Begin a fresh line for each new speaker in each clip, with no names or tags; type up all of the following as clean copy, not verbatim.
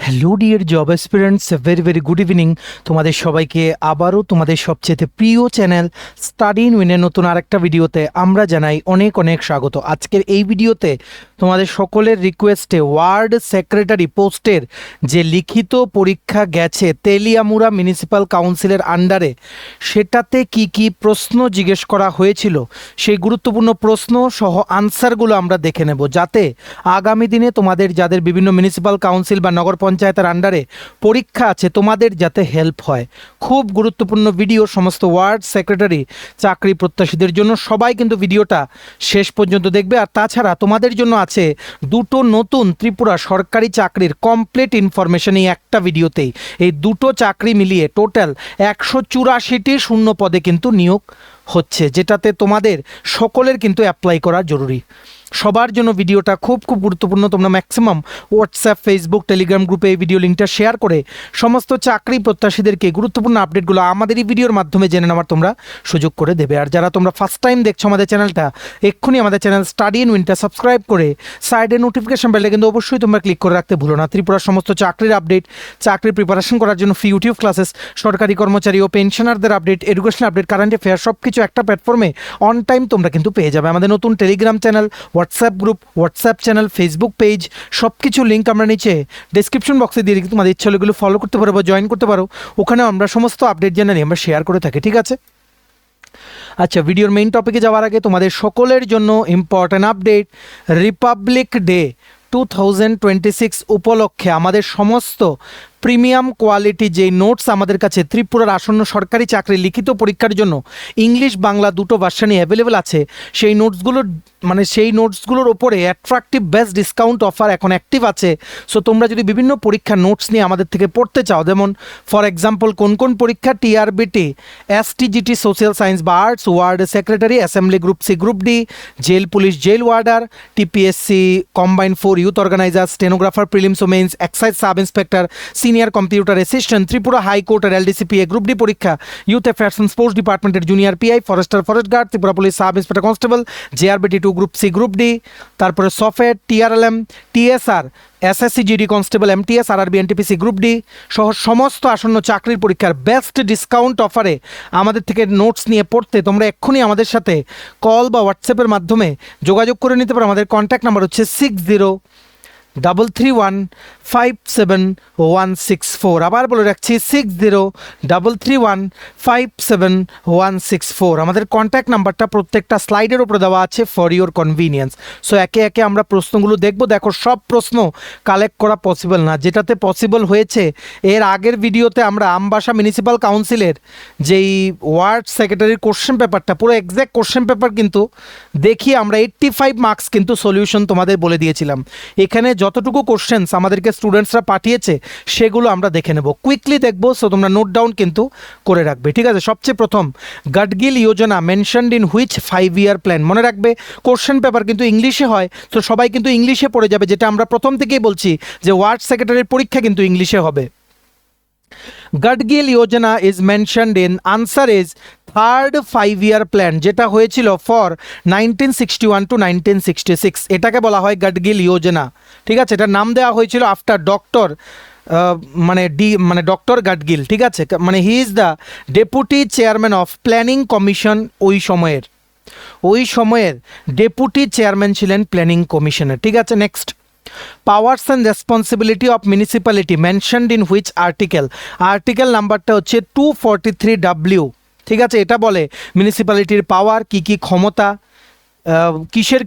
Hello dear job aspirants, very good evening. তোমাদের সবাইকে আবারও তোমাদের সবচেয়ে প্রিয় চ্যানেল স্টাডি ইন উইনের নতুন আরেকটা ভিডিওতে আমরা জানাই অনেক অনেক স্বাগত। আজকের এই ভিডিওতে তোমাদের সকলের রিকোয়েস্টে ওয়ার্ড সেক্রেটারি পোস্টের যে লিখিত পরীক্ষা গেছে তেলিয়ামুড়া মিউনিসিপ্যাল কাউন্সিলের আন্ডারে, সেটাতে কি কি প্রশ্ন জিজ্ঞেস করা হয়েছিল সেই গুরুত্বপূর্ণ প্রশ্ন সহ আনসারগুলো আমরা দেখে নেব, যাতে আগামী দিনে তোমাদের যাদের বিভিন্ন মিউনিসিপ্যাল কাউন্সিল বা নগর পঞ্চায়েতের আন্ডারে পরীক্ষা আছে তোমাদের যাতে হেল্প হয়। খুব গুরুত্বপূর্ণ ভিডিও সমস্ত ওয়ার্ড সেক্রেটারি চাকরি প্রত্যাশীদের জন্য। সবাই কিন্তু ভিডিওটা শেষ পর্যন্ত দেখবে। আর তাছাড়া তোমাদের জন্য আছে দুটো নতুন ত্রিপুরা সরকারি চাকরির কমপ্লিট ইনফরমেশন এই একটা ভিডিওতেই। এই দুটো চাকরি মিলিয়ে টোটাল 184টি শূন্য পদে কিন্তু নিয়োগ হচ্ছে, যেটাতে তোমাদের সকলের কিন্তু অ্যাপ্লাই করা জরুরি। সবার জন্য ভিডিওটা খুব গুরুত্বপূর্ণ। তোমরা ম্যাক্সিমাম হোয়াটসঅ্যাপ, ফেসবুক, টেলিগ্রাম গ্রুপে এই ভিডিও লিঙ্কটা শেয়ার করে সমস্ত চাকরি প্রত্যাশীদেরকে গুরুত্বপূর্ণ আপডেটগুলো আমাদের এই ভিডিওর মাধ্যমে জেনে নেওয়ার তোমরা সুযোগ করে দেবে। আর যারা তোমরা ফার্স্ট টাইম দেখছো আমাদের চ্যানেলটা, এক্ষুনি আমাদের চ্যানেল স্টাডি ইন উইনটা সাবস্ক্রাইব করে সাইডে নোটিফিকেশন বেলে কিন্তু অবশ্যই তোমরা ক্লিক করে রাখতে ভুলো না। ত্রিপুরার সমস্ত চাকরির আপডেট, চাকরির প্রিপারেশন করার জন্য ফ্রি ইউটিউব ক্লাসেস, সরকারি কর্মচারী ও পেনশনারদের update, educational update, current affair সব কিছু একটা প্ল্যাটফর্মে অন টাইম তোমরা কিন্তু পেয়ে যাবে। আমাদের নতুন Telegram channel, WhatsApp group, WhatsApp channel, Facebook page সব কিছু লিঙ্ক আমরা নিচে ডিসক্রিপশন বক্সে দিয়ে দিই। তোমাদের ইচ্ছা হলে এগুলো ফলো করতে পারো বা জয়েন করতে পারো। ওখানে আমরা সমস্ত আপডেট জেনে আমরা শেয়ার করে থাকি, ঠিক আছে? আচ্ছা, ভিডিওর মেইন টপিকে যাওয়ার আগে তোমাদের সকলের জন্য ইম্পর্ট্যান্ট আপডেট। রিপাবলিক ডে 2026 উপলক্ষে আমাদের সমস্ত প্রিমিয়াম কোয়ালিটি যেই নোটস আমাদের কাছে ত্রিপুরার আসন্ন সরকারি চাকরি লিখিত পরীক্ষার জন্য ইংলিশ বাংলা দুটো ভার্সানই অ্যাভেলেবেল আছে, সেই নোটসগুলোর ওপরে অ্যাট্রাকটিভ বেস্ট ডিসকাউন্ট অফার এখন অ্যাক্টিভ আছে। সো তোমরা যদি বিভিন্ন পরীক্ষার নোটস নিয়ে আমাদের থেকে পড়তে চাও, যেমন ফর এক্সাম্পল কোন পরীক্ষা, টিআরবিটি, এসটিজিটি সোশ্যাল সায়েন্স বা arts, ward secretary, assembly group C, group D, jail police, jail warder, TPSC, combined for youth organiser, stenographer, prelims ও mains, excise sub inspector, senior computer assistant, Tripura হাইকোর্টের LDCPA, group D পরীক্ষা, youth affairs and sports ডিপার্টমেন্টের junior PI, forester, forest guard, Tripura police sub inspector constable, JRBT 2, group C, group D, তারপরে software, TRLM, TSR, SSC GD constable, MTS, RRB, NTPC, group D সহ সমস্ত আসন্ন চাকরির পরীক্ষার best discount অফারে আমাদের থেকে নোটস নিয়ে পড়তে তোমরা এক্ষুনি আমাদের সাথে কল বা হোয়াটসঅ্যাপের মাধ্যমে যোগাযোগ করে নিতে পারো। আমাদের কন্ট্যাক্ট নাম্বার হচ্ছে 6033157164। আবার বলে রাখছি 6033157164। আমাদের কন্ট্যাক্ট নাম্বারটা প্রত্যেকটা স্লাইডের উপরে দেওয়া আছে ফর ইউর কনভিনিয়েন্স। সো একে একে আমরা প্রশ্নগুলো দেখবো। দেখো, সব প্রশ্ন কালেক্ট করা পসিবল না, যেটাতে পসিবল হয়েছে এর আগের ভিডিওতে আমরা আমবাসা মিউনিসিপ্যাল কাউন্সিলের যেই ওয়ার্ড সেক্রেটারির কোশ্চেন পেপারটা, পুরো এক্স্যাক্ট কোশ্চেন পেপার কিন্তু দেখিয়ে আমরা 85 মার্কস কিন্তু সলিউশন তোমাদের বলে দিয়েছিলাম। এখানে যতটুকু কোশ্চেন্স আমাদেরকে স্টুডেন্টসরা পাঠিয়েছে সেগুলো আমরা দেখে নেব, কুইকলি দেখবো। সো তোমরা নোট ডাউন কিন্তু করে রাখবে, ঠিক আছে? সবচেয়ে প্রথম, Gadgil Yojana mentioned in which 5-year plan. মনে রাখবে কোশ্চেন পেপার কিন্তু ইংলিশে হয়, তো সবাই কিন্তু ইংলিশে পড়ে যাবে, যেটা আমরা প্রথম থেকেই বলছি যে ওয়ার্ড সেক্রেটারির পরীক্ষা কিন্তু ইংলিশে হবে। Gadgil Yojana is mentioned in, answer is third 5-year plan, যেটা হয়েছিল ফর 1961 to 1966। এটাকে বলা হয় গাডগিল যোজনা, ঠিক আছে? এটার নাম দেওয়া হয়েছিল আফটার ডক্টর ডক্টর গাডগিল, ঠিক আছে? মানে he is the deputy chairman of planning commission. ওই সময়ের ডেপুটি চেয়ারম্যান ছিলেন প্ল্যানিং কমিশনের, ঠিক আছে? Next, powers and responsibility of municipality mentioned in which article. Article নাম্বারটা হচ্ছে 243W, ঠিক আছে? এটা বলে মিউনিসিপ্যালিটির পাওয়ার, কি কি ক্ষমতা,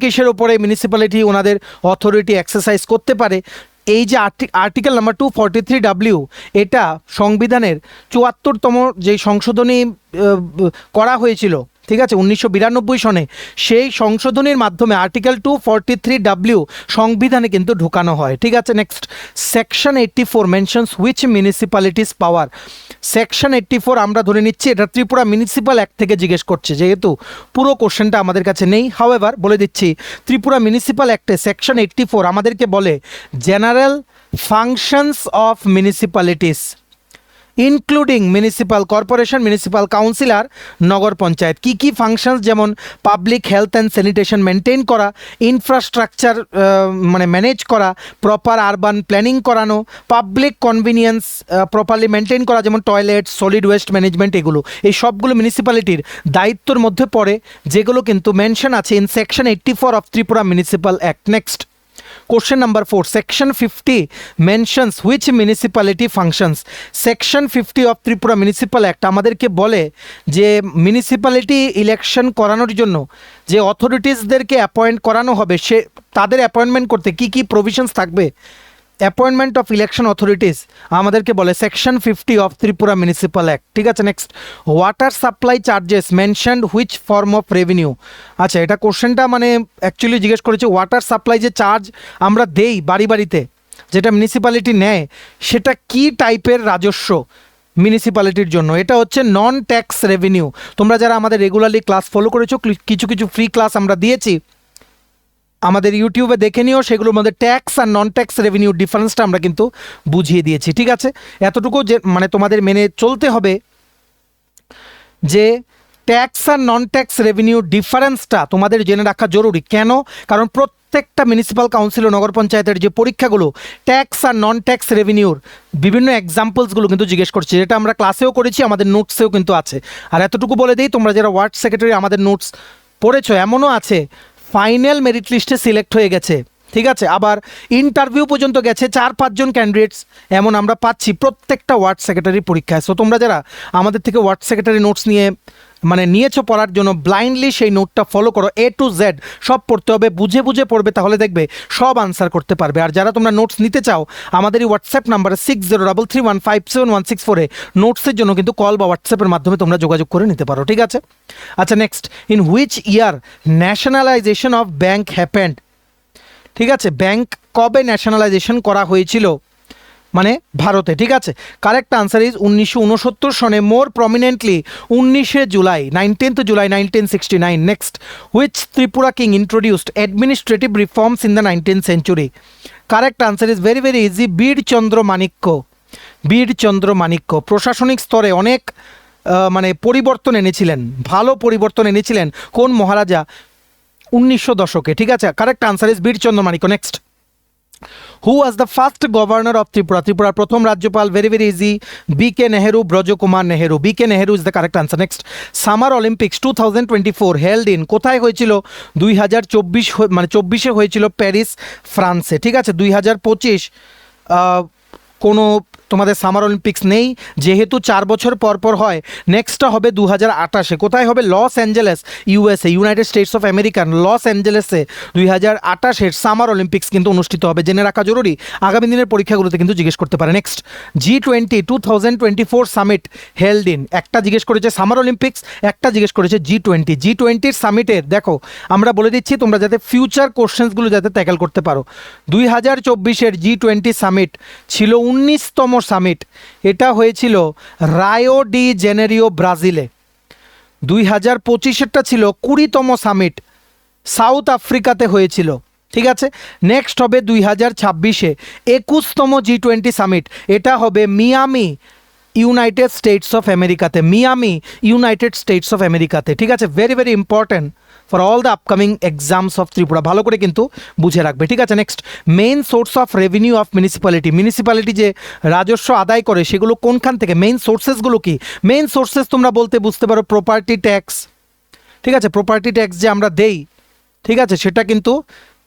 কিসের ওপরে মিউনিসিপ্যালিটি ওনাদের অথরিটি এক্সারসাইজ করতে পারে। এই যে আর্টিকেল নাম্বার 243W, এটা সংবিধানের 74তম যে সংশোধনী করা হয়েছিল, ঠিক আছে, 1992 সনে, সেই সংশোধনীর মাধ্যমে আর্টিকেল 243W সংবিধানে কিন্তু ঢুকানো হয়, ঠিক আছে? Next, section 84 mentions which municipalities power. Section 84 আমরা ধরে নিচ্ছি এটা ত্রিপুরা মিউনিসিপ্যাল অ্যাক্ট থেকে জিজ্ঞেস করছে, যেহেতু পুরো কোশ্চেনটা আমাদের কাছে নেই। হাউএভার বলে দিচ্ছি, ত্রিপুরা মিউনিসিপ্যাল অ্যাক্টে সেকশন 84 আমাদেরকে বলে general functions of municipalities. Including municipal corporation, municipal council আর নগর পঞ্চায়েত। কি কি ফাংশনস, যেমন public health and sanitation maintain করা, ইনফ্রাস্ট্রাকচার মানে ম্যানেজ করা, প্রপার আরবান প্ল্যানিং করানো, পাবলিক কনভিনিয়েন্স প্রপারলি মেনটেন করা, যেমন টয়লেট, সলিড ওয়েস্ট ম্যানেজমেন্ট, এগুলো এই সবগুলো মিউনিসিপ্যালিটির দায়িত্বর মধ্যে পড়ে, যেগুলো কিন্তু মেনশন আছে in section 84 of Tripura municipal act. Next Question number 4, Section 50 mentions which municipality functions. Section 50 of Tripura Municipal Act আমাদেরকে বলে যে মিউনিসিপ্যালিটি ইলেকশন করানোর জন্য যে অথরিটিসদেরকে অ্যাপয়েন্ট করানো হবে, সে তাদের অ্যাপয়েন্টমেন্ট করতে কি কি প্রভিশনস থাকবে। অ্যাপয়েন্টমেন্ট অফ ইলেকশন অথরিটিস আমাদেরকে বলে section 50 of Tripura municipal act. ঠিক আছে, next water supply charges mentioned which form of revenue. আচ্ছা, এটা কোশ্চেনটা মানে অ্যাকচুয়ালি জিজ্ঞেস করেছে ওয়াটার সাপ্লাই যে চার্জ আমরা দেই বাড়ি বাড়িতে, যেটা মিউনিসিপ্যালিটি নেয়, সেটা কি টাইপের রাজস্ব মিউনিসিপ্যালিটির জন্য। এটা হচ্ছে নন ট্যাক্স রেভিনিউ। তোমরা যারা আমাদের রেগুলারলি ক্লাস ফলো করেছো, কিছু কিছু ফ্রি ক্লাস আমরা দিয়েছি, আমাদের ইউটিউবে দেখে নিও, সেগুলোর মধ্যে ট্যাক্স আর নন ট্যাক্স রেভিনিউ ডিফারেন্সটা আমরা কিন্তু বুঝিয়ে দিয়েছি। ঠিক আছে, এতটুকু যে মানে তোমাদের মেনে চলতে হবে যে ট্যাক্স আর নন ট্যাক্স রেভিনিউ ডিফারেন্সটা তোমাদের জেনে রাখা জরুরি। কেন? কারণ প্রত্যেকটা মিউনিসিপ্যাল কাউন্সিল ও নগর পঞ্চায়েতের যে পরীক্ষাগুলো ট্যাক্স আর নন ট্যাক্স রেভিনিউর বিভিন্ন এক্সাম্পলসগুলো কিন্তু জিজ্ঞেস করছে, যেটা আমরা ক্লাসেও করেছি, আমাদের নোটসেও কিন্তু আছে। আর এতটুকু বলে দিই, তোমরা যারা ওয়ার্ড সেক্রেটারি আমাদের নোটস পড়েছো, এমনও আছে ফাইনাল মেরিট লিস্টে সিলেক্ট হয়ে গেছে। ঠিক আছে, আবার ইন্টারভিউ পর্যন্ত গেছে 4-5 জন ক্যান্ডিডেটস, এমন আমরা পাচ্ছি প্রত্যেকটা ওয়ার্ড সেক্রেটারি পরীক্ষায়। সো তোমরা যারা আমাদের থেকে ওয়ার্ড সেক্রেটারি নোটস নিয়ে মানে নিয়েছো পড়ার জন্য, ব্লাইন্ডলি সেই নোটটা ফলো করো, A to Z সব পড়তে হবে, বুঝে বুঝে পড়বে, তাহলে দেখবে সব আনসার করতে পারবে। আর যারা তোমরা নোটস নিতে চাও, আমাদের এই হোয়াটসঅ্যাপ নাম্বারে 6033157164 নোটসের জন্য কিন্তু কল বা হোয়াটসঅ্যাপের মাধ্যমে তোমরা যোগাযোগ করে নিতে পারো। ঠিক আছে, আচ্ছা next, in which year nationalisation of bank happened. ঠিক আছে, ব্যাংক কবে ন্যাশনালাইজেশন করা হয়েছিল মানে ভারতে। ঠিক আছে, কারেক্ট আনসার ইজ 1969 সনে, more prominently 19 July 1969। Next, which Tripura king introduced administrative reforms in the 19th century। Correct answer is very very easy, Birchandra Manikya. Birchandra Manikya প্রশাসনিক স্তরে অনেক মানে পরিবর্তন এনেছিলেন, ভালো পরিবর্তন এনেছিলেন। কোন মহারাজা? 1900 দশকে। ঠিক আছে, correct answer is Birchandra Manikya. Next, who was the first governor of Tripura. ত্রিপুরার প্রথম রাজ্যপাল, very very easy, BK Nehru, Brajkumar Nehru. BK Nehru is the correct answer. Next, summer Olympics 2024 held in, কোথায় হয়েছিল? 2024 মানে 24-এ হয়েছিল প্যারিস, ফ্রান্সে। ঠিক আছে, 2025 কোনো তোমাদের সামার অলিম্পিক্স নেই, যেহেতু 4 বছর পর পর হয়। নেক্সটটা হবে 2028-এ। কোথায় হবে? Los Angeles, USA, United States of American লস অ্যাঞ্জেলেসে 2028-এর সামার অলিম্পিক্স কিন্তু অনুষ্ঠিত হবে, জেনে রাখা জরুরি, আগামী দিনের পরীক্ষাগুলোতে কিন্তু জিজ্ঞেস করতে পারে। Next, G20 2024 summit held in, একটা জিজ্ঞেস করেছে সামার অলিম্পিক্স, একটা জিজ্ঞেস করেছে G20। G20 সামিটের দেখো আমরা বলে দিচ্ছি, তোমরা যাতে ফিউচার কোশ্চেন্সগুলো যাতে ট্যাকেল করতে পারো। 2024-এর G20 সামিট ছিল 19তম সামিট, এটা হয়েছিল রায়ো ডি জেনেরিও, ব্রাজিলে। 2025-এরটা ছিল 20তম সামিট, সাউথ আফ্রিকাতে হয়েছিল। ঠিক আছে, নেক্সট হবে 2026-এ 21তম G20 সামিট, এটা হবে মিয়ামি, ইউনাইটেড স্টেটস অফ আমেরিকাতে। মিয়ামি, ইউনাইটেড স্টেটস অফ আমেরিকাতে। ঠিক আছে, very very important for all the upcoming exams of Tripura, ভালো করে কিন্তু বুঝে রাখবে। ঠিক আছে, next, main source of revenue of municipality. Municipality যে রাজস্ব আদায় করে সেগুলো কোনখান থেকে? মেইন সোর্সেসগুলো কি? মেইন সোর্সেস তোমরা বলতে বুঝতে পারো প্রপার্টি ট্যাক্স। ঠিক আছে, প্রপার্টি ট্যাক্স যে আমরা দেই, ঠিক আছে, সেটা কিন্তু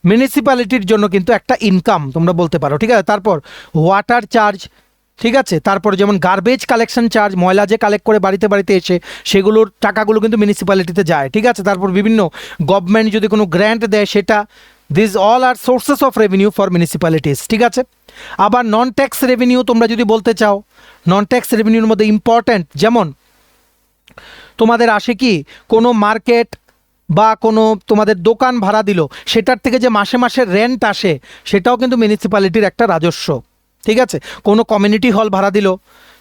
মিউনিসিপ্যালিটির জন্য কিন্তু একটা ইনকাম তোমরা বলতে পারো। ঠিক আছে, তারপর ওয়াটার চার্জ। ঠিক আছে, তারপর যেমন গার্বেজ কালেকশন চার্জ, ময়লা যে কালেক্ট করে বাড়িতে বাড়িতে এসে সেগুলোর টাকাগুলো কিন্তু মিউনিসিপ্যালিটিতে যায়। ঠিক আছে, তারপর বিভিন্ন গভর্নমেন্ট যদি কোনো গ্র্যান্ট দেয় সেটা, this all are sources of revenue for municipalities. ঠিক আছে, আবার নন ট্যাক্স রেভিনিউ তোমরা যদি বলতে চাও, নন ট্যাক্স রেভিনিউর মধ্যে ইম্পর্ট্যান্ট যেমন তোমাদের আসে কি কোনো মার্কেট বা কোনো তোমাদের দোকান ভাড়া দিল, সেটার থেকে যে মাসে মাসে রেন্ট আসে, সেটাও কিন্তু মিউনিসিপ্যালিটির একটা রাজস্ব। ঠিক আছে, কোনো কমিউনিটি হল ভাড়া দিল,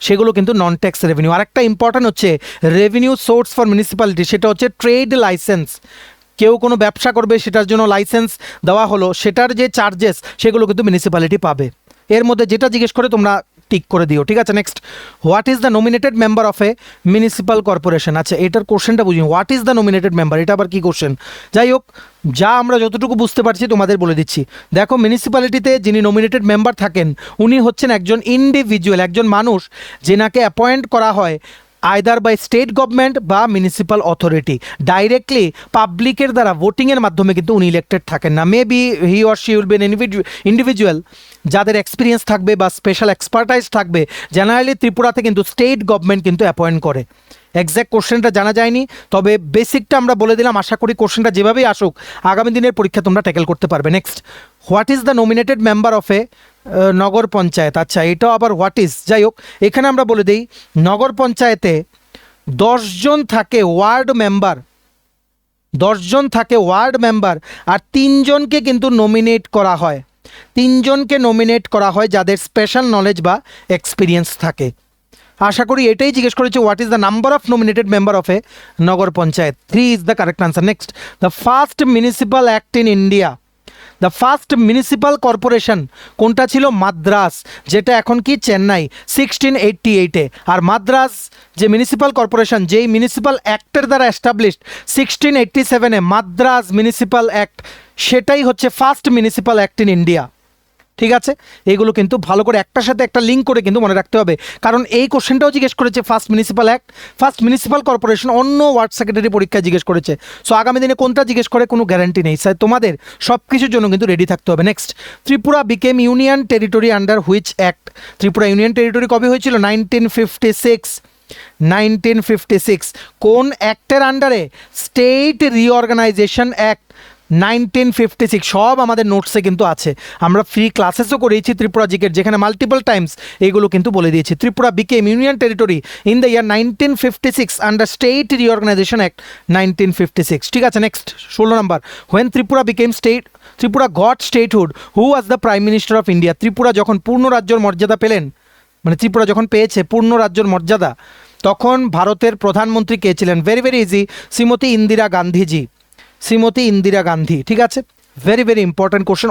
সেগুলো কিন্তু নন ট্যাক্স রেভিনিউ। আর একটা ইম্পর্ট্যান্ট হচ্ছে রেভিনিউ সোর্স ফর মিউনিসিপ্যালিটি, সেটা হচ্ছে ট্রেড লাইসেন্স। কেউ কোনো ব্যবসা করবে, সেটার জন্য লাইসেন্স দেওয়া হলো, সেটার যে চার্জেস সেগুলো কিন্তু মিউনিসিপ্যালিটি পাবে। এর মধ্যে যেটা জিজ্ঞেস করে তোমরা টিক করে দিও, ঠিক আছে। Next, what is the nominated member of A municipal corporation. আচ্ছা, এটার কোশ্চেনটা বুঝি, what is the nominated member, এটা আবার কি কোশ্চেন? যাই হোক, যা আমরা যতটুকু বুঝতে পারছি তোমাদের বলে দিচ্ছি। দেখো, মিউনিসিপ্যালিটিতে যিনি নমিনেটেড মেম্বার থাকেন উনি হচ্ছেন একজন ইন্ডিভিজুয়াল, একজন মানুষ যেনাকে অ্যাপয়েন্ট করা হয় আইদার বাই স্টেট গভর্নমেন্ট বা মিউনিসিপ্যাল অথরিটি, ডাইরেক্টলি পাবলিকের দ্বারা ভোটিংয়ের মাধ্যমে কিন্তু উনি ইলেক্টেড থাকেন না। Maybe he or she will be N individual যাদের এক্সপিরিয়েন্স থাকবে বা স্পেশাল এক্সপার্টাইজ থাকবে। জেনারেলি ত্রিপুরাতে কিন্তু স্টেট গভর্নমেন্ট কিন্তু অ্যাপয়েন্ট করে। এক্স্যাক্ট কোশ্চেনটা জানা যায়নি, তবে বেসিকটা আমরা বলে দিলাম। আশা করি কোশ্চেনটা যেভাবেই আসুক আগামী দিনের পরীক্ষা তোমরা ট্যাকেল করতে পারবে। Next, what is the nominated member of a Nagar panchayat. আচ্ছা, এটাও আবার হোয়াট ইজ। যাই হোক, এখানে আমরা বলে দিই নগর পঞ্চায়েতে 10 জন থাকে ওয়ার্ড মেম্বার, 10 জন থাকে ওয়ার্ড মেম্বার, আর 3 জনকে কিন্তু নমিনেট করা হয়, 3 জনকে নমিনেট করা হয় যাদের স্পেশাল নলেজ বা এক্সপিরিয়েন্স থাকে। আশা করি এটাই জিজ্ঞেস করেছে, what is the number of nominated member of a Nagar panchayat. 3 is the correct answer. Next, the first municipal act in India, the first municipal corporation কোনটা ছিল? মাদ্রাস, যেটা এখন কি চেন্নাই, 1688-এ। আর মাদ্রাস যে মিউনিসিপ্যাল কর্পোরেশন, যেই মিউনিসিপ্যাল অ্যাক্টের দ্বারা এস্টাবলিশড 1687-এ মাদ্রাস মিউনিসিপ্যাল অ্যাক্ট, সেটাই হচ্ছে first municipal act in India. ঠিক আছে, এগুলো কিন্তু ভালো করে একটার সাথে একটা লিঙ্ক করে কিন্তু মনে রাখতে হবে, কারণ এই কোশ্চেনটাও জিজ্ঞেস করেছে first municipal act, first municipal corporation, অন্য ওয়ার্ড সেক্রেটারি পরীক্ষায় জিজ্ঞেস করেছে। সো আগামী দিনে কোনটা জিজ্ঞেস করে কোনো গ্যারান্টি নেই, স্যার তোমাদের সব কিছুর জন্য কিন্তু রেডি থাকতে হবে। Next, Tripura became union territory under which act. Tripura union territory কবে হয়েছিল? 1956। 1956 কোন অ্যাক্টের আন্ডারে? State reorganisation act 1956। সব আমাদের নোটসে কিন্তু আছে, আমরা ফ্রি ক্লাসেসও করেছি ত্রিপুরা জিকের, যেখানে মাল্টিপল টাইমস এইগুলো কিন্তু বলে দিয়েছি। Tripura became union territory in the year 1956 under state reorganisation act 1956। ঠিক আছে। Next, 16 number, when Tripura became state, Tripura goat statehood, who was the prime minister of India. Tripura যখন পূর্ণ রাজ্যের মর্যাদা পেলেন, মানে ত্রিপুরা যখন পেয়েছে পূর্ণ রাজ্যের মর্যাদা, তখন ভারতের প্রধানমন্ত্রী কে ছিলেন? Very very easy, Shrimati Indira Gandhiji, Shrimati Indira Gandhi. ঠিক আছে, ভেরি ভেরি ইম্পর্ট্যান্ট কোশ্চেন।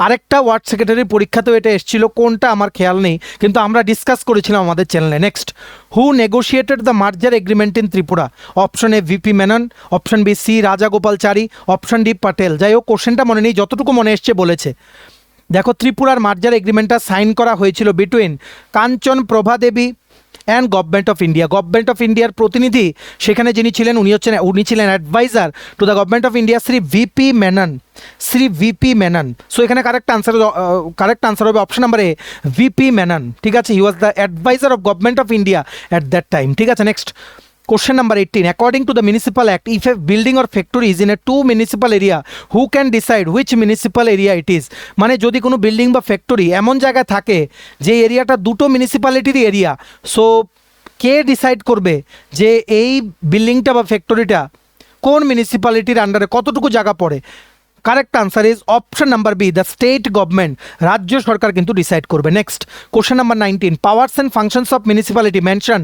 আরেকটা ওয়ার্ড সেক্রেটারির পরীক্ষাতেও এটা এসেছিল, কোনটা আমার খেয়াল নেই, কিন্তু আমরা ডিসকাস করেছিলাম আমাদের চ্যানেলে। Next, who negotiated the merger agreement in Tripura. Option A VP Menon, option B C Rajagopalachari, option D Patel. যাই হোক, কোশ্চেনটা মনে নেই, যতটুকু মনে এসছে বলেছে। দেখো, ত্রিপুরার মার্জার এগ্রিমেন্টটা সাইন করা হয়েছিল between Kanchan Prabha Devi and government of India. Government of ইন্ডিয়ার প্রতিনিধি সেখানে যিনি ছিলেন উনি ছিলেন adviser to the government of India, Shri VP Menon, Shri VP Menon. So এখানে কারেক্ট আনসার হবে option number A, VP Menon. ঠিক আছে, he was the adviser of government of India at that time. ঠিক আছে। Next, question number 18, according to the municipal act, if a building or factory is in a two municipal area, who can decide which municipal area it is? মানে যদি কোনো building বা factory এমন জায়গায় থাকে যে এরিয়াটা দুটো মিউনিসিপ্যালিটির এরিয়া, সো কে ডিসাইড করবে যে এই বিল্ডিংটা বা ফ্যাক্টরিটা কোন মিউনিসিপ্যালিটির আন্ডারে কতটুকু জায়গা পড়ে? Correct answer is option number B, the state government, রাজ্য সরকার কিন্তু ডিসাইড করবে। Next, question number 19, powers and functions of municipality mention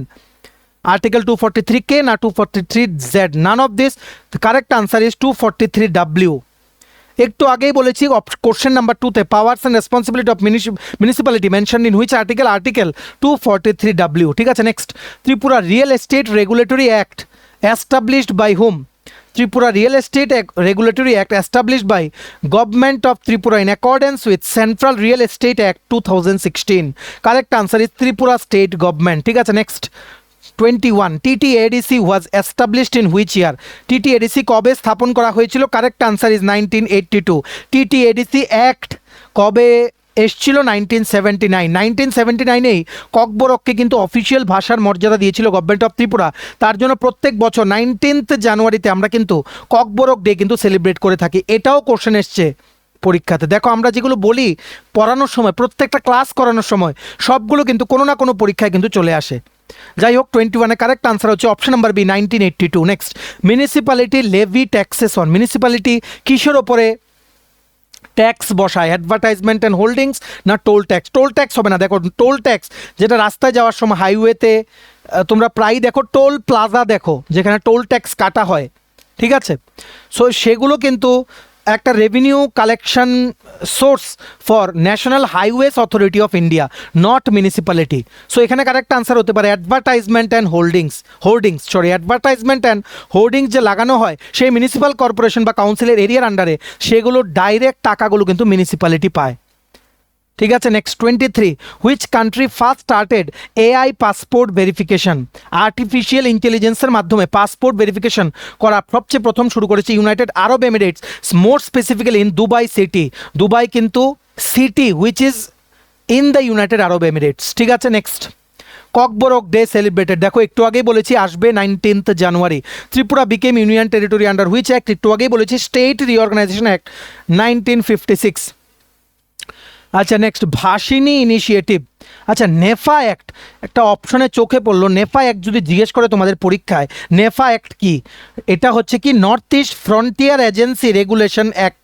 Article 243K na 243Z, none of this. The correct answer is 243W. একটু আগেই বলেছি question number 2তে powers and responsibility of municipality mention in which article? Article 243W। ঠিক আছে। Next, Tripura real estate regulatory act established by hmm? Tripura Real Estate Regulatory Act established by Government of Tripura in accordance with Central Real Estate Act 2016. Correct answer is Tripura State Government. ঠিক আছে। Next, 21, TTADC was established in which year? TTADC কবে স্থাপন করা হয়েছিল? Correct answer is 1982। TTADC act কবে এসছিল? 1979। 1979-এই ককবরককে কিন্তু official ভাষার মর্যাদা দিয়েছিল গভর্নমেন্ট অফ ত্রিপুরা। তার জন্য প্রত্যেক বছর 19th জানুয়ারিতে আমরা কিন্তু ককবরক ডে কিন্তু সেলিব্রেট করে থাকি। এটাও কোশ্চেন এসছে পরীক্ষাতে। দেখো, আমরা যেগুলো বলি পড়ানোর সময়, প্রত্যেকটা ক্লাস করানোর সময়, সবগুলো কিন্তু কোনো না কোনো পরীক্ষায় কিন্তু চলে আসে। যাই হোক, 21-এ কারেক্ট আনসার হচ্ছে option number B, 1982। Next, municipality levy taxes on. Municipality কিসের ওপরে ট্যাক্স বসায়? অ্যাডভার্টাইজমেন্ট অ্যান্ড হোল্ডিংস না টোল ট্যাক্স? টোল ট্যাক্স হবে না। দেখো, টোল ট্যাক্স যেটা রাস্তায় যাওয়ার সময় হাইওয়েতে তোমরা প্রায় দেখো, টোল প্লাজা দেখো যেখানে টোল ট্যাক্স কাটা হয়। ঠিক আছে, সো সেগুলো কিন্তু একটা revenue collection source for national highways authority of India, not municipality. So এখানে কারেক্ট আনসার হতে পারে অ্যাডভার্টাইজমেন্ট অ্যান্ড অ্যাডভার্টাইজমেন্ট অ্যান্ড হোর্ডিংস যে লাগানো হয় সেই মিউনিসিপ্যাল কর্পোরেশন বা কাউন্সিলের এরিয়ার আন্ডারে, সেগুলো ডাইরেক্ট টাকাগুলো কিন্তু মিউনিসিপ্যালিটি পায়। ঠিক আছে, next 23, which country first started AI passport verification? Artificial ইন্টেলিজেন্সের মাধ্যমে পাসপোর্ট ভেরিফিকেশন করা সবচেয়ে প্রথম শুরু করেছে United Arab Emirates, more specifically in Dubai city. Dubai কিন্তু city which is in the United Arab Emirates. ঠিক আছে, নেক্সট ককবরক ডে সেলিব্রেটেড, দেখো একটু আগেই বলেছি আসবে 19th January. Tripura became union territory under which act? একটু আগেই বলেছি স্টেট রিঅর্গানাইজেশন অ্যাক্ট 1956। আচ্ছা, নেক্সট ভাসিনী ইনিশিয়েটিভ। আচ্ছা, নেফা অ্যাক্ট একটা অপশনে চোখে পড়লো। নেফা অ্যাক্ট যদি জিজ্ঞেস করে তোমাদের পরীক্ষায়, নেফা অ্যাক্ট কি? এটা হচ্ছে কি north east frontier agency regulation act,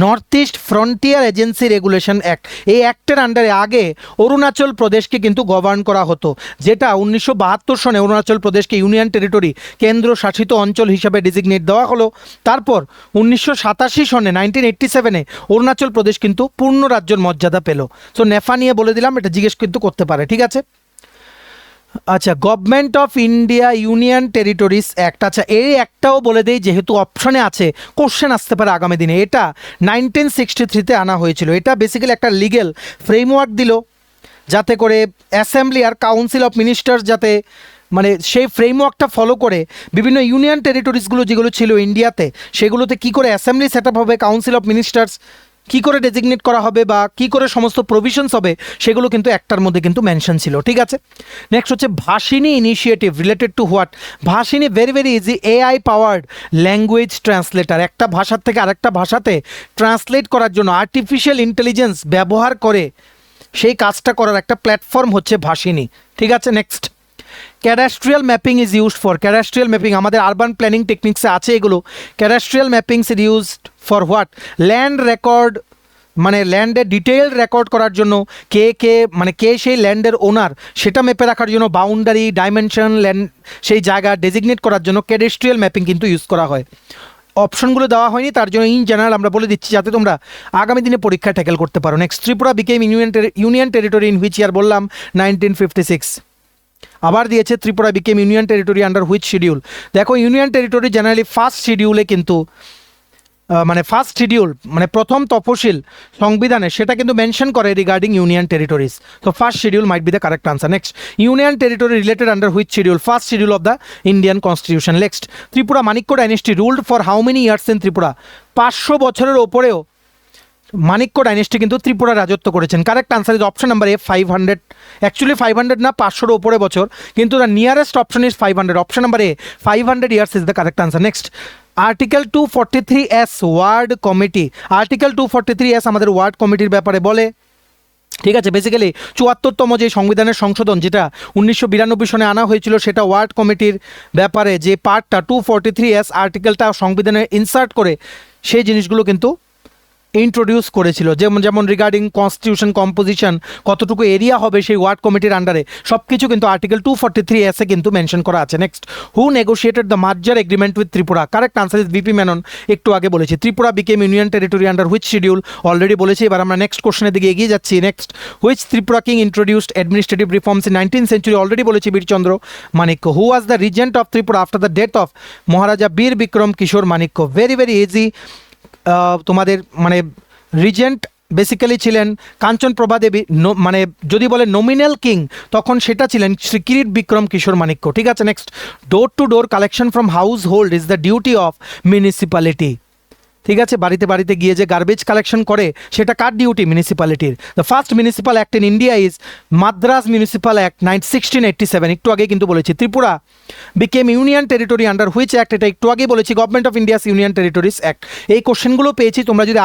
north east frontier agency regulation act. এই অ্যাক্টের আন্ডারে আগে অরুণাচল প্রদেশকে কিন্তু গভর্ন করা হতো, যেটা 1972 সনে অরুণাচল প্রদেশকে ইউনিয়ন টেরিটরি, কেন্দ্রশাসিত অঞ্চল হিসাবে ডিজিগনেট দেওয়া হলো। তারপর 1987 সনে 1987-এ অরুণাচল প্রদেশ কিন্তু পূর্ণ রাজ্যের মর্যাদা পেল। সো নেফা নিয়ে বলে দিলাম, এটা জিজ্ঞেস কিন্তু করতে পারে। ঠিক আছে, আচ্ছা government of India union territories act. আচ্ছা এই একটাও বলে দেই, যেহেতু অপশনে আছে, কোশ্চেন আসতে পারে আগামী দিনে। এটা 1963-তে আনা হয়েছিল। এটা বেসিক্যালি একটা লিগেল ফ্রেমওয়ার্ক দিল, যাতে করে অ্যাসেম্বলি আর কাউন্সিল অফ মিনিস্টার্স যাতে মানে সেই ফ্রেমওয়ার্কটা ফলো করে বিভিন্ন ইউনিয়ন টেরিটরিজগুলো যেগুলো ছিল ইন্ডিয়াতে, সেগুলোতে কী করে অ্যাসেম্বলি সেট আপ হবে, কাউন্সিল অফ মিনিস্টার্স কী করে ডেজিগনেট করা হবে বা কী করে সমস্ত প্রভিশনস হবে, সেগুলো কিন্তু একটার মধ্যে কিন্তু মেনশন ছিল। ঠিক আছে, নেক্সট হচ্ছে Bhashani initiative related to what? Bhashani very very easy, AI powered language translator. একটা ভাষার থেকে আরেকটা ভাষাতে ট্রান্সলেট করার জন্য আর্টিফিশিয়াল ইন্টেলিজেন্স ব্যবহার করে সেই কাজটা করার একটা প্ল্যাটফর্ম হচ্ছে ভাসিনী। ঠিক আছে, next cadastral mapping is used for? Cadastral mapping আমাদের আরবান প্ল্যানিং টেকনিক্সে আছে এগুলো। Cadastral mappings is used for what? Land record, মানে ল্যান্ডের ডিটেইল রেকর্ড করার জন্য, কে সেই ল্যান্ডের ওনার সেটা মেপে রাখার জন্য, বাউন্ডারি ডাইমেনশন ল্যান্ড সেই জায়গা ডেজিগনেট করার জন্য ক্যাডাস্ট্রিয়াল ম্যাপিং কিন্তু ইউজ করা হয়। অপশনগুলো দেওয়া হয়নি, তার জন্য ইন জেনারেল আমরা বলে দিচ্ছি যাতে তোমরা আগামী দিনে পরীক্ষা ট্যাকেল করতে পারো। Next Tripura became union territory in which year? বললাম 1956। আবার দিয়েছে Tripura became union territory under which schedule? দেখো ইউনিয়ন টেরিটরি জেনারেলি ফার্স্ট শিডিউলে কিন্তু ফার্স্ট শিডিউল মানে প্রথম তফসিল সংবিধানে সেটা কিন্তু মেনশন করে রিগার্ডিং ইউনিয়ন টেরিটরিজ। তো first schedule might be the correct answer. Next union territory related under which schedule? First schedule of the Indian constitution. Next Tripura Manikya dynasty ruled for how many years in Tripura? 500 বছরের ওপরেও Manikya dynasty কিন্তু ত্রিপুরা রাজত্ব করেছেন। Correct answer is option number A 500। Actually 500 না, 500-এর ওপরে বছর, কিন্তু the nearest option is 500। Option number A 500 years is the correct answer. Next article 243S word committee. Article 243S আমাদের ওয়ার্ড কমিটির ব্যাপারে বলে। ঠিক আছে, বেসিক্যালি 74তম যে সংবিধানের সংশোধন যেটা 1992 সনে আনা হয়েছিল, সেটা ওয়ার্ড কমিটির ব্যাপারে যে পার্টটা 243S আর্টিকেলটা সংবিধানে ইনসার্ট করে সেই জিনিসগুলো কিন্তু ইন্ট্রোডিউস করেছিল, যেমন রিগার্ডিং কনস্টিটিউশন কম্পোজিশন, কতটুকু এরিয়া হবে সেই ওয়ার্ড কমিটির আন্ডারে, সব কিছু কিন্তু আর্টিকেল 243S-এ কিন্তু মেনশন করা আছে। Next who negotiated the merger agreement with Tripura? Correct answer is VP Menon. একটু আগে বলেছি Tripura became union territory under which schedule? Already বলেছি। এবার আমরা নেক্সট কোশ্চেনের দিকে এগিয়ে যাচ্ছি। Next which Tripura king introduced administrative reforms in 19th century? Already বলেছি Birchandra Manikya. Who was the regent of Tripura after the death of Maharaja Bir Bikram Kishore Manikya? Very very easy, তোমাদের মানে রিজেন্ট বেসিক্যালি ছিলেন কাঞ্চন প্রভা দেবী, মানে যদি বলে নমিনাল কিং তখন সেটা ছিলেন শ্রী কিরিট বিক্রম কিশোর মাণিক্য। ঠিক আছে, next door to door collection from house hold is the duty of municipality. ঠিক আছে, বাড়িতে বাড়িতে গিয়ে যে গার্বেজ কালেকশন করে সেটা কার ডিউটি? মিউনিসিপ্যালিটির। The first municipal act in India is Madras municipal act 1687। একটু আগে কিন্তু বলেছি। Tripura became union territory under which act? এটা একটু আগে বলেছি government of India's union territories act. এই কোশ্চেনগুলো পেয়েছি, তোমরা যদি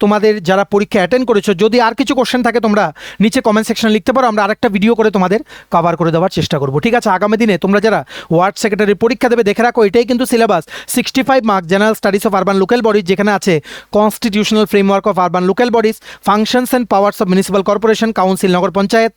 তোমাদের যারা পরীক্ষা অ্যাটেন্ড করেছো, যদি আর কিছু কোশ্চেন থাকে তোমরা নিচে কমেন্ট সেকশনে লিখতে পারো, আমরা আরেকটা ভিডিও করে তোমাদের কভার করে দেওয়ার চেষ্টা করবো। ঠিক আছে, আগামী দিনে তোমরা যারা ওয়ার্ড সেক্রেটারির পরীক্ষা দেবে দেখে রাখো, এটাই কিন্তু syllabus 65 mark general studies of urban local bodies, যেখানে আছে constitutional framework of urban local bodies, functions and powers of municipal corporation council নগর panchayat,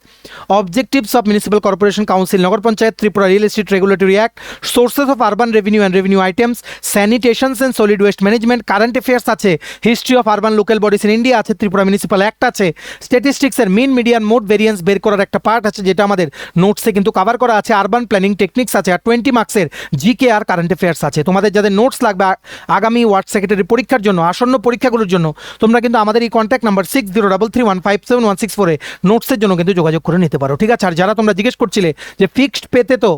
objectives of municipal corporation council নগর panchayat, Tripura real estate regulatory act, sources of urban revenue and revenue items, sanitations and solid waste management, current affairs আছে, history of urban local bodies in India আছে, Tripura municipal act আছে, স্ট্যাটিস্টিক্সের mean median mode variance বের করার একটা part আছে যেটা আমাদের নোটসে কিন্তু কভার করা আছে, আরবান প্ল্যানিং টেকনিক্স আছে, আর 20 মার্কসের জিকে আর কারেন্ট অ্যাফেয়ার্স আছে। তোমাদের যাদের নোটস লাগবে আগামী ওয়ার্ড সেক্রেটারি পরীক্ষার জন্য, আসন্ন পরীক্ষাগুলোর জন্য, তোমরা কিন্তু আমাদের এই কন্ট্যাক্ট নাম্বার 6033157164 নোটসের জন্য কিন্তু যোগাযোগ করে নিতে পারো। ঠিক আছে, আর যারা তোমরা জিজ্ঞেস করছিলে যে ফিক্সড পেতে তো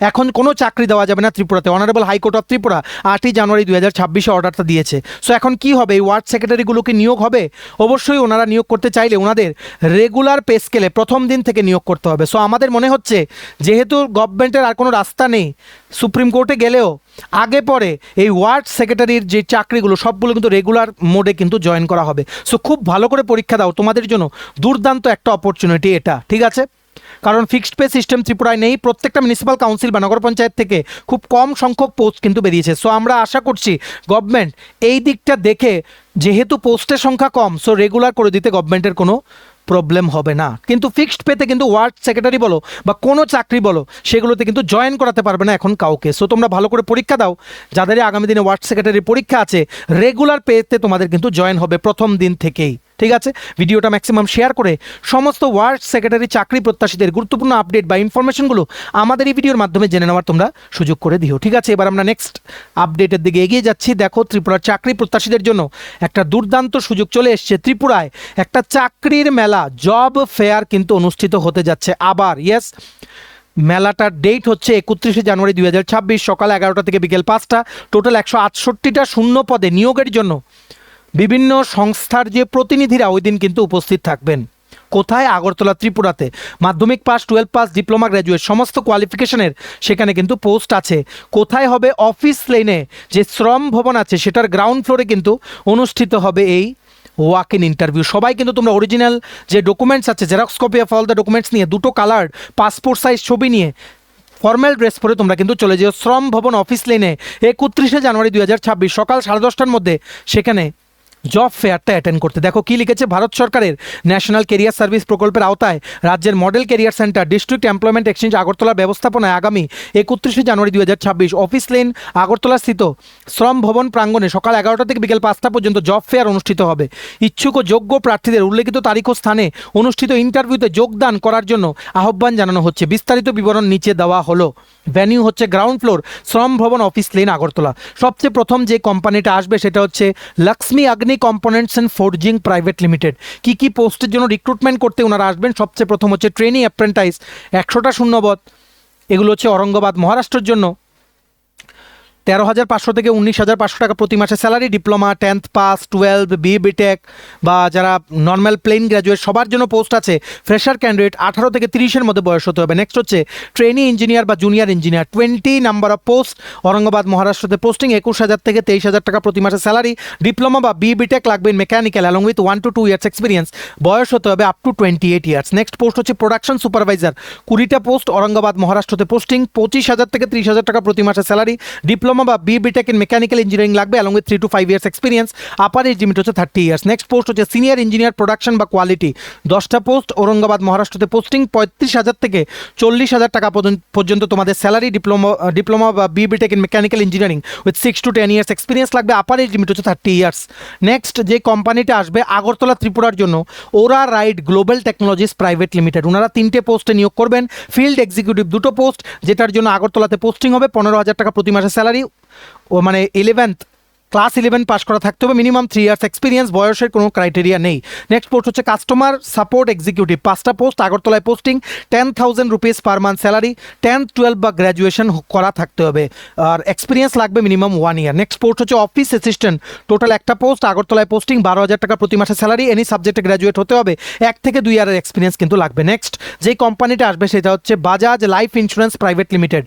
এখন কোনো চাকরি দেওয়া যাবে না ত্রিপুরাতে, অনারেবল হাইকোর্ট অফ ত্রিপুরা 8ই জানুয়ারি 2026 অর্ডারটা দিয়েছে। সো এখন কি হবে, এই ওয়ার্ড সেক্রেটারিগুলোকে নিয়োগ হবে? অবশ্যই ওনারা নিয়োগ করতে চাইলে ওনাদের রেগুলার পে স্কেলে প্রথম দিন থেকে নিয়োগ করতে হবে। সো আমাদের মনে হচ্ছে যেহেতু গভর্নমেন্টের আর কোনো রাস্তা নেই, সুপ্রিম কোর্টে গেলেও আগে পরে এই ওয়ার্ড সেক্রেটারির যে চাকরিগুলো সবগুলো কিন্তু রেগুলার মোডে কিন্তু জয়েন করা হবে। সো খুব ভালো করে পরীক্ষা দাও, তোমাদের জন্য দুর্দান্ত একটা অপরচুনিটি এটা। ঠিক আছে, কারণ ফিক্সড পে সিস্টেম ত্রিপুরায় নেই, প্রত্যেকটা মিউনিসিপ্যাল কাউন্সিল বা নগর পঞ্চায়েত থেকে খুব কম সংখ্যক পোস্ট কিন্তু বেরিয়েছে। সো আমরা আশা করছি গভর্নমেন্ট এই দিকটা দেখে, যেহেতু পোস্টের সংখ্যা কম, সো রেগুলার করে দিতে গভর্নমেন্টের কোনো প্রবলেম হবে না। কিন্তু ফিক্সড পেতে কিন্তু ওয়ার্ড সেক্রেটারি বলো বা কোনো চাকরি বলো, সেগুলোতে কিন্তু জয়েন করাতে পারবে না এখন কাউকে। সো তোমরা ভালো করে পরীক্ষা দাও, যাদের আগামী দিনে ওয়ার্ড সেক্রেটারির পরীক্ষা আছে রেগুলার পেতে তোমাদের কিন্তু জয়েন হবে প্রথম দিন থেকেই। ঠিক আছে, ভিডিওটা ম্যাক্সিমাম শেয়ার করে সমস্ত ওয়ার্ড সেক্রেটারি চাকরি প্রত্যাশীদের গুরুত্বপূর্ণ আপডেট বা ইনফরমেশনগুলো আমাদের এই ভিডিওর মাধ্যমে জেনে নেওয়ার তোমরা সুযোগ করে দিও। ঠিক আছে, এবার আমরা নেক্সট আপডেটের দিকে এগিয়ে যাচ্ছি। দেখো, ত্রিপুরার চাকরি প্রত্যাশীদের জন্য একটা দুর্দান্ত সুযোগ চলে এসছে। ত্রিপুরায় একটা চাকরির মেলা, জব ফেয়ার কিন্তু অনুষ্ঠিত হতে যাচ্ছে আবার। ইয়েস, মেলাটার ডেট হচ্ছে 31শে জানুয়ারি 2026 সকাল 11টা থেকে বিকেল 5টা। টোটাল 168টা শূন্য পদে নিয়োগের জন্য বিভিন্ন সংস্থার যে প্রতিনিধিরা ওই দিন কিন্তু উপস্থিত থাকবেন। কোথায়? আগরতলা, ত্রিপুরাতে। মাধ্যমিক পাস, 12 পাস, ডিপ্লোমা, গ্র্যাজুয়েট সমস্ত কোয়ালিফিকেশনের সেখানে কিন্তু পোস্ট আছে। কোথায় হবে? অফিস লেনে যে শ্রম ভবন আছে সেটার গ্রাউন্ড ফ্লোরে কিন্তু অনুষ্ঠিত হবে এই ওয়াক ইন ইন্টারভিউ। সবাই কিন্তু তোমরা অরিজিনাল যে ডকুমেন্টস আছে, xerox copy of all the documents নিয়ে, দুটো কালার পাসপোর্ট সাইজ ছবি নিয়ে ফর্মাল ড্রেস পরে তোমরা কিন্তু চলে যেও শ্রম ভবন অফিস লেনে 31শে জানুয়ারি 2026 সকাল 10:30টার মধ্যে সেখানে জব ফেয়ারটা অ্যাটেন্ড করতে। দেখো কি লিখেছে, ভারত সরকারের ন্যাশনাল কেরিয়ার সার্ভিস প্রকল্পের আওতায় রাজ্যের model career centre district employment exchange আগরতলার ব্যবস্থাপনায় আগামী 31শে জানুয়ারি 2026 অফিস লেন আগরতলা স্থিত শ্রম ভবন প্রাঙ্গণে সকাল 11টা থেকে বিকেল 5টা পর্যন্ত জব ফেয়ার অনুষ্ঠিত হবে। ইচ্ছুক ও যোগ্য প্রার্থীদের উল্লেখিত তারিখ ও স্থানে অনুষ্ঠিত ইন্টারভিউতে যোগদান করার জন্য আহ্বান জানানো হচ্ছে। বিস্তারিত বিবরণ নিচে দেওয়া হলো। ভেন্যু হচ্ছে গ্রাউন্ড ফ্লোর, শ্রম ভবন অফিস লেন আগরতলা। সবচেয়ে প্রথম যে কোম্পানিটা আসবে সেটা হচ্ছে লক্ষ্মী অগ্নি components and forging private limited. কি পোস্টের জন্য রিক্রুটমেন্ট করতে ওনারা আসবেন? সবচেয়ে প্রথম হচ্ছে ট্রেনি অ্যাপ্রেন্টাইজ, 100টা শূন্যপদ। এগুলো হচ্ছে ঔরঙ্গাবাদ, মহারাষ্ট্রের জন্য। 13,500 থেকে 19,500 টাকা প্রতি মাসে salary. Diploma, 10th pass, 12 B Tech বা যারা নর্মাল প্লেন গ্র্যাজুয়েট সবার জন্য পোস্ট আছে। ফ্রেশার ক্যান্ডিডেট 18 থেকে 30-এর মধ্যে বয়স হতে হবে। নেক্সট হচ্ছে ট্রেনি ইঞ্জিনিয়ার বা junior engineer, 20 number of post. Aurangabad, মহারাষ্ট্রতে পোস্টিং, 21,000 থেকে 23,000 টাকা প্রতি মাসে স্যালারি। ডিপ্লোমা বা বিটেক লাগবে in mechanical along with 1 to 2 years experience, বয়স হতে হবে up to 28 years. Next post হচ্ছে প্রোডাকশন সুপারভাইজার, 20টা পোস্ট। ঔরঙ্গাবাদ, মহারাষ্ট্রতে পোস্টিং, 25,000 থেকে 30,000 টাকা প্রতি মাসে স্যালারি। ডিপ্লোমা বা বিটেক ইন মেকানিক্যাল ইঞ্জিনিয়ারিং লাগবে along with 3 to 5 years experience, upper age limit হচ্ছে 30 ইয়ার্স। নেক্সট পোস্ট হচ্ছে সিনিয়র ইঞ্জিনিয়ার প্রোডাকশন বা কোয়ালিটি, 10টা পোস্ট। ঔরঙ্গাবাদ, মহারাষ্ট্রতে পোস্টিং, 35,000 থেকে 40,000 টাকা পর্যন্ত তোমাদের স্যালারি। ডিপ্লোমা বা BTech in mechanical engineering with 6 to 10 years experience লাগবে, আপার এজ লিমিট হচ্ছে 30 ইয়ার্স। নেক্সট যে কোম্পানিটা আসবে আগরতলা, ত্রিপুরার জন্য ওরা ride global technologies private limited. ওনারা 3টে পোস্টে নিয়োগ করবেন। ফিল্ড এক্সিকিউটিভ 2টো পোস্ট, যেটার জন্য আগরতলাতে পোস্টিং হবে, 15,000 টাকা প্রতি মাসে স্যালারি। ও মানে ক্লাস 11 পাস করা থাকতে হবে, মিনিমাম 3 ইয়ার্স এক্সপিরিয়েন্স, বয়সের কোনো ক্রাইটেরিয়া নেই। নেক্সট পোস্ট হচ্ছে কাস্টমার সাপোর্ট এক্সিকিউটিভ, 5টা পোস্ট। আগরতলায় posting, 10,000 rupees per month salary, 10th 12 বা গ্র্যাজুয়েশন করা থাকতে হবে, আর এক্সপিরিয়েন্স লাগবে মিনিমাম 1 ইয়ার। নেক্সট পোস্ট হচ্ছে অফিস অ্যাসিস্ট্যান্ট, টোটাল 1টা পোস্ট। আগরতলায় পোস্টিং, 12,000 টাকা প্রতি মাসে স্যালারি। এনি সাবজেক্টে গ্র্যাজুয়েট হতে হবে, 1 থেকে 2 ইয়ারের এক্সপিরিয়েন্স কিন্তু লাগবে। নেক্সট যেই কোম্পানিটা আসবে সেটা হচ্ছে Bajaj life insurance private limited.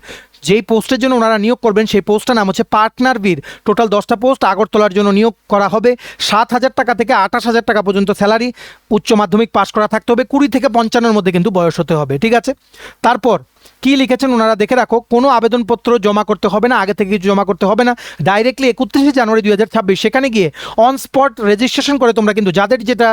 যেই পোস্টের জন্য ওনারা নিয়োগ করবেন সেই পোস্টটার নাম হচ্ছে পার্টনার বীর, টোটাল 10টা পোস্ট। পোস্ট আগরতলার জন্য নিয়োগ করা হবে। 7,000 টাকা থেকে 28,000 টাকা পর্যন্ত স্যালারি, উচ্চ মাধ্যমিক পাশ করা থাকতে হবে, 20 থেকে 55-এর মধ্যে কিন্তু বয়স হতে হবে, ঠিক আছে। তারপর কি লিখেছেন ওনারা দেখে রাখো, কোনো আবেদনপত্র জমা করতে হবে না, আগে থেকে কিছু জমা করতে হবে না, ডাইরেক্টলি 31 জানুয়ারি 2026 সেখানে গিয়ে অন স্পট রেজিস্ট্রেশন করে তোমরা কিন্তু যাদের যেটা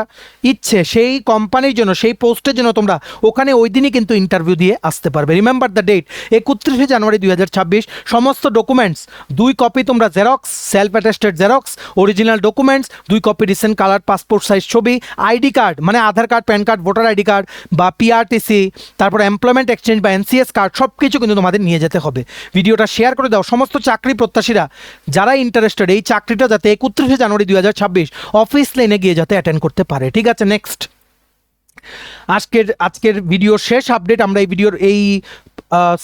ইচ্ছে সেই কোম্পানির জন্য সেই পোস্টের জন্য তোমরা ওখানে ওই দিনই কিন্তু ইন্টারভিউ দিয়ে আসতে পারবে। Remember the date 31 January 2026। সমস্ত ডকুমেন্টস 2 কপি তোমরা xerox, self attested xerox, original documents 2 copy recent colour passport size ছবি, আইডি কার্ড মানে Aadhaar card, PAN card, voter ID card বা পিআরটিসি, তারপর এমপ্লয়মেন্ট এক্সচেঞ্জ বা এনসিএস কার্ড, সব কিছু কিন্তু তোমাদের নিয়ে যেতে হবে। ভিডিওটা শেয়ার করে দাও সমস্ত চাকরি প্রত্যাশীরা যারা ইন্টারেস্টেড এই চাকরিটা যাতে 31 জানুয়ারি 2026 অফিস লাইনে গিয়ে যাতে অ্যাটেন্ড করতে পারে, ঠিক আছে। নেক্সট আজকের ভিডিওর শেষ আপডেট আমরা এই ভিডিওর এই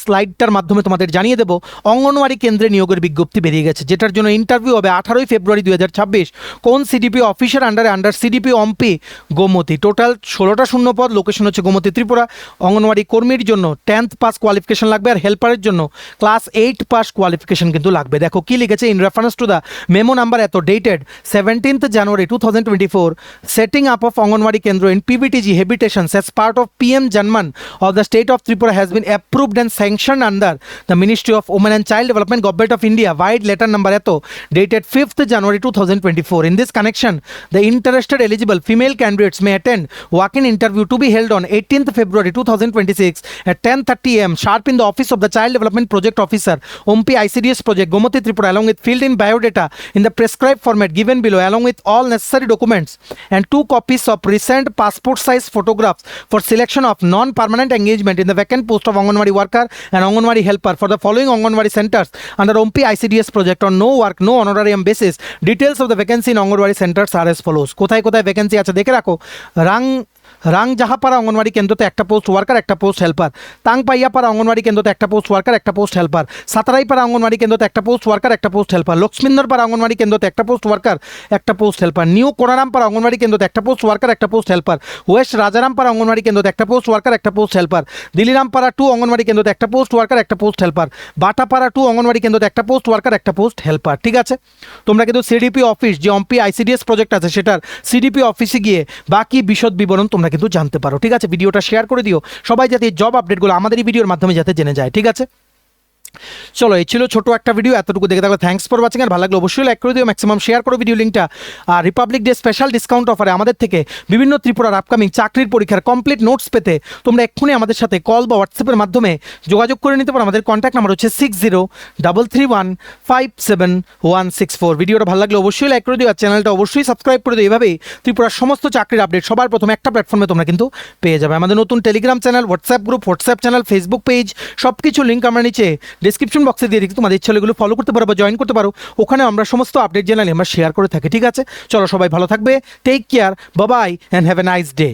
স্লাইডটার মাধ্যমে তোমাদের জানিয়ে দেবো। অঙ্গনওয়াড়ি কেন্দ্রে নিয়োগের বিজ্ঞপ্তি বেরিয়ে গেছে, যেটার জন্য ইন্টারভিউ হবে 18 ফেব্রুয়ারি 2026। কোন সিডিপি অফিসের under CDP Ampi Gomati. Total 16টা শূন্য পদ, লোকেশন হচ্ছে গোমতী ত্রিপুরা। অঙ্গনওয়াড়ি কর্মীর জন্য 10th পাস কোয়ালিফিকেশন লাগবে, আর হেল্পারের জন্য ক্লাস 8 পাস কোয়ালিফিকেশন কিন্তু লাগবে। দেখো কি লিখেছে, in reference to the memo number এত dated 17th January 2024, setting up of Anganwadi Kendra in PBTG habitations as part of PM Janman of the state of Tripura has been approved and sanctioned under the Ministry of Women and Child Development, Government of India, wide letter number eto dated 5th January 2024. In this connection, the interested eligible female candidates may attend walk-in interview to be held on 18th February 2026 at 10:30 am sharp in the office of the Child Development Project Officer, OMPI ICDS Project, Gomati Tripura, along with filled in biodata in the prescribed format given below, along with all necessary documents and 2 copies of recent passport size photographs for selection of non-permanent engagement in the vacant post of Anganwadi worker and Anganwadi helper for the following Anganwadi centers under OMPI ICDS project on no work no honorarium basis. Details of the vacancy in Anganwadi centers are as follows. কোথায় কোথায় vacancy আছে দেখে রাখো। রাংজাহাপাড়া অঙ্গনওয়াড়ি কেন্দ্রতে একটা post worker, একটা post helper. তাংপাইয়াপাড়া anganwadi কেন্দ্রতে একটা post worker, একটা post helper. সাতারাইপাড়া anganwadi কেন্দ্রতে একটা পোস্ট ওয়ার্কার, একটা পোস্ট হেল্পার। লক্ষ্মীন্দরপাড়া অঙ্গনওয়াড়ি কেন্দ্রতে একটা পোস্ট ওয়ার্কার, একটা পোস্ট হেল্পার। নিউ কোনারামপাড়া অঙ্গনওয়াড়ি কেন্দ্রতে একটা পোস্ট ওয়ার্কার, একটা পোস্ট হেল্পার। ওয়েস্ট রাজারামপাড়া অঙ্গনওয়াড়ি কেন্দ্রতে একটা পোস্ট ওয়ার্কার, একটা পোস্ট হেল্পার। দিলিরামপাড়া 2 অঙ্গনওয়াড়ি কেন্দ্রতে একটা পোস্ট ওয়ার্কার, একটা পোস্ট হেল্পার। বাটাপাড়া 2 অঙ্গনওয়াড়ি কেন্দ্রতে একটা পোস্ট ওয়ার্কার, একটা পোস্ট হেল্পার, ঠিক আছে। তোমরা কিন্তু সিডিপি অফিস যে অম্পি আইসিডিএস প্রজেক্ট আছে সেটার সিডিপি অফিসে গিয়ে বাকি বিশদ বিবরণ তোমরা কিন্তু জানতে পারো, ঠিক আছে। ভিডিওটা শেয়ার করে দিও সবাই যাতে জব আপডেটগুলো আমাদের এই ভিডিওর মাধ্যমে যাতে জেনে যায়, ঠিক আছে। চলো এই ছিল ছোট একটা ভিডিও, এতটুকু দেখে থাকলে থ্যাঙ্কস ফর ওয়াচিং। আর ভালো লাগলে অবশ্যই লাইক করে দিও, ম্যাক্সিমাম শেয়ার করো ভিডিও লিঙ্কটা। আর রিপাবলিক ডে স্পেশাল ডিসকাউন্ট অফারে আমাদের থেকে বিভিন্ন ত্রিপুরার আপকামিং চাকরির পরীক্ষার কমপ্লিট নোটস পেতে তোমরা এক্ষুনি আমাদের সাথে কল বা হোয়াটসঅ্যাপের মাধ্যমে যোগাযোগ করে নিতে পারো। আমাদের কন্ট্যাক্ট নাম্বার হচ্ছে 6033157164। ভিডিওটা ভালো লাগলে অবশ্যই লাইক করে দিও, আর চ্যানেলটা অবশ্যই সাবস্ক্রাইব করে দিও। এইভাবেই ত্রিপুরার সমস্ত চাকরির আপডেট সবার প্রথমে একটা প্ল্যাটফর্মে তোমরা কিন্তু পেয়ে যাবে। আমাদের নতুন Telegram channel, WhatsApp group, WhatsApp channel, Facebook page সব কিছু লিঙ্ক আমরা নিচে ডিসক্রিপশন বক্সে দিয়ে রেখেছি, তোমাদের ইচ্ছা হলে এগুলো ফলো করতে পারো বা জয়েন করতে পারো। ওখানে আমরা সমস্ত আপডেট জানালে আমরা শেয়ার করে থাকি, ঠিক আছে। চলো সবাই ভালো থাকবে, take care, bye bye and have a nice day.